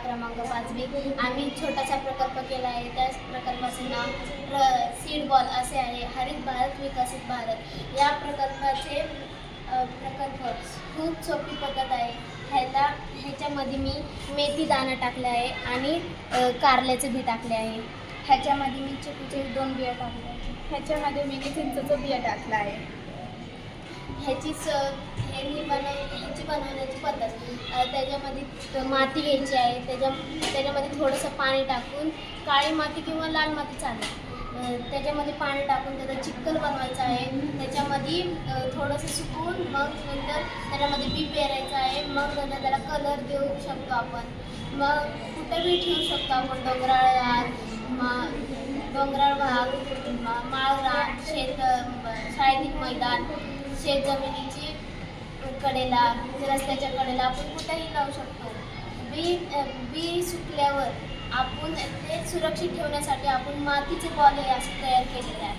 क्रमांक 5वी आम्ही छोटासा प्रकल्प केला आहे. त्या प्रकल्पाचे नाव सीड बॉल असे आहे. हरित भारत विकसित भारत या प्रकल्पाचे प्रकल्प खूप सोपी पद्धत आहे. ह्याच्यामध्ये मी मेथी दाणा टाकले आहे आणि कारल्याचे बी टाकले आहे. ह्याच्यामध्ये मी चिकूचे 2 बिया टाकले आहे. ह्याच्यामध्ये मी चिंचेचं बिया टाकलं आहे. ह्याची बनवण्याची पद्धत त्याच्यामध्ये माती घ्यायची आहे. त्याच्यामध्ये थोडंसं पाणी टाकून काळी माती किंवा लाल माती चालेल. त्याच्यामध्ये पाणी टाकून त्याचा चिखल बनवायचा आहे. त्याच्यामध्ये थोडंसं सुकवून मग नंतर त्याच्यामध्ये बी पेरायचं आहे. मग नंतर त्याला कलर देऊ शकतो आपण. मग कुठेही ठेवू शकतो आपण. डोंगराळ भाग, माळरान, शाळेतील मैदान, शेतजमिनीची कडेला, रस्त्याच्या कडेला आपण कुठेही लावू शकतो. बी सुकल्यावर आपण ते सुरक्षित ठेवण्यासाठी आपण मातीचे बॉल हे असे तयार केलेले आहे.